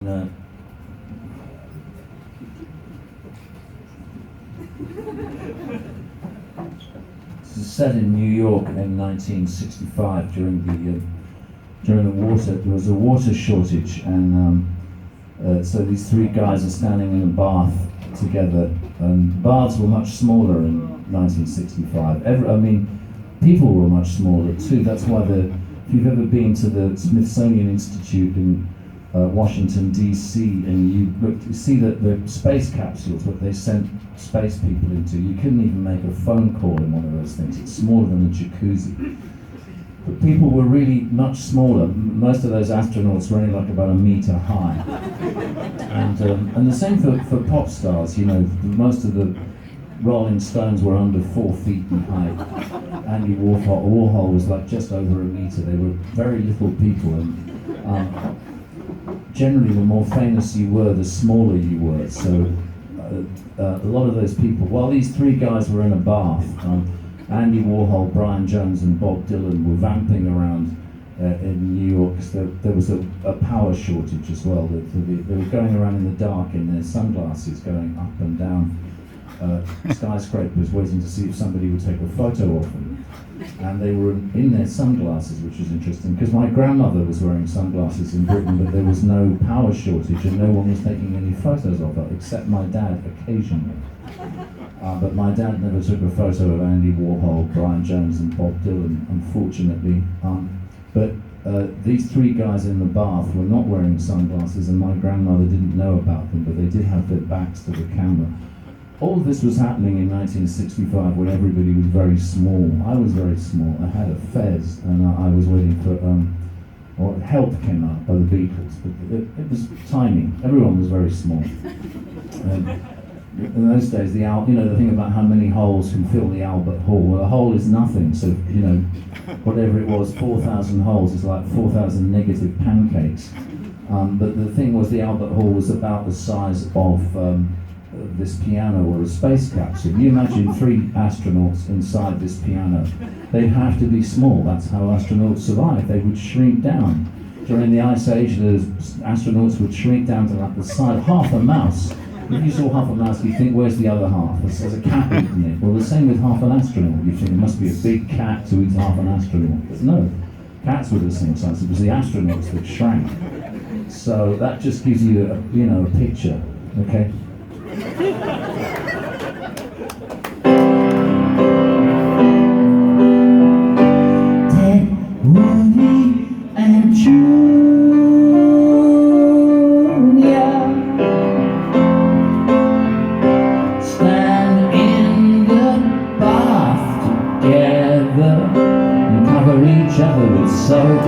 This is set in New York in 1965 during the water. There was a water shortage, and so these three guys are standing in a bath together. And baths were much smaller in 1965. People were much smaller too. That's why if you've ever been to the Smithsonian Institute in Washington D.C. and you see that the space capsules, what they sent space people into, you couldn't even make a phone call in one of those things. It's smaller than a jacuzzi. But people were really much smaller. Most of those astronauts were only like about a meter high. And the same for pop stars. You know, most of the Rolling Stones were under 4 feet in height. Andy Warhol was like just over a meter. They were very little people, and generally the more famous you were, the smaller you were. So a lot of those people, while these three guys were in a bath, Andy Warhol, Brian Jones and Bob Dylan were vamping around in New York. There was a power shortage as well. They were going around in the dark in their sunglasses, going up and down skyscrapers, waiting to see if somebody would take a photo of them. And they were in their sunglasses, which was interesting, because my grandmother was wearing sunglasses in Britain, but there was no power shortage and no one was taking any photos of her, except my dad occasionally. But my dad never took a photo of Andy Warhol, Brian Jones and Bob Dylan, unfortunately. But these three guys in the bath were not wearing sunglasses, and my grandmother didn't know about them, but they did have their backs to the camera. All of this was happening in 1965 when everybody was very small. I was very small. I had a fez, and I was waiting for, Help came out by the Beatles, but it was tiny. Everyone was very small. In those days, the thing about how many holes can fill the Albert Hall. Well, a hole is nothing. So whatever it was, 4,000 holes is like 4,000 negative pancakes. But the thing was, the Albert Hall was about the size of this piano or a space capsule. You imagine 3 astronauts inside this piano. They'd have to be small. That's how astronauts survived. They would shrink down. During the Ice Age, the astronauts would shrink down to like the size, half a mouse. If you saw half a mouse, you'd think, where's the other half? There's a cat eating it. Well, the same with half an astronaut. You think it must be a big cat to eat half an astronaut. But no, cats were the same size. It was the astronauts that shrank. So that just gives you a picture, okay? Ted, Woody, and Junior stand in the bath together and cover each other with soap.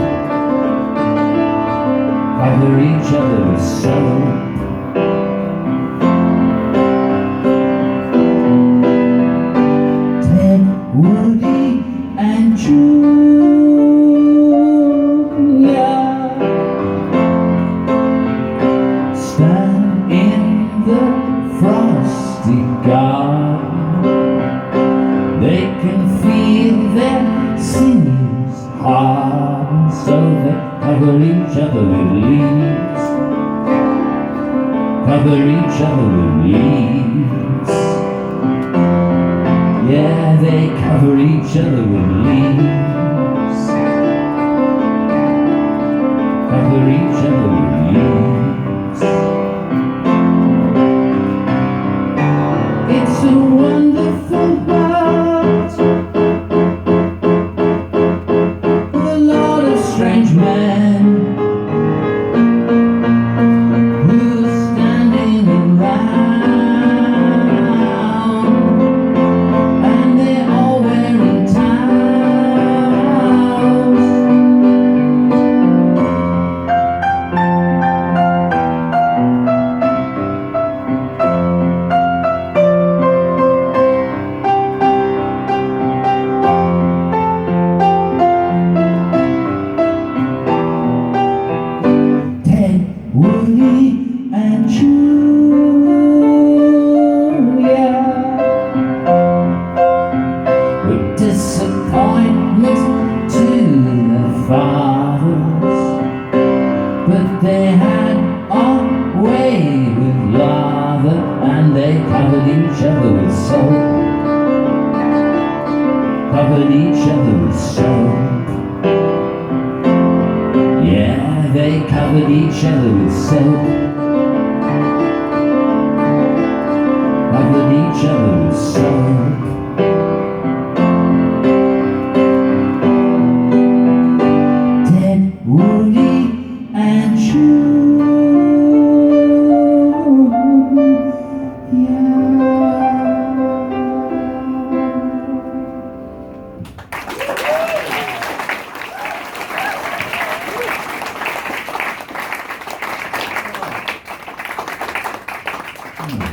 Cover each other with soap. Woody and Junior stand in the frosty garden. They can feel their sinews harden, so they cover each other with leaves. Cover each other with leaves. Yeah, they cover each other with leaves. Cover each other with leaves. It's a wonderful world with a lot of strange men who are standing around. Woody and Junior with disappointment to their fathers, but they had all they covered each other with soap. Covered each other with soap.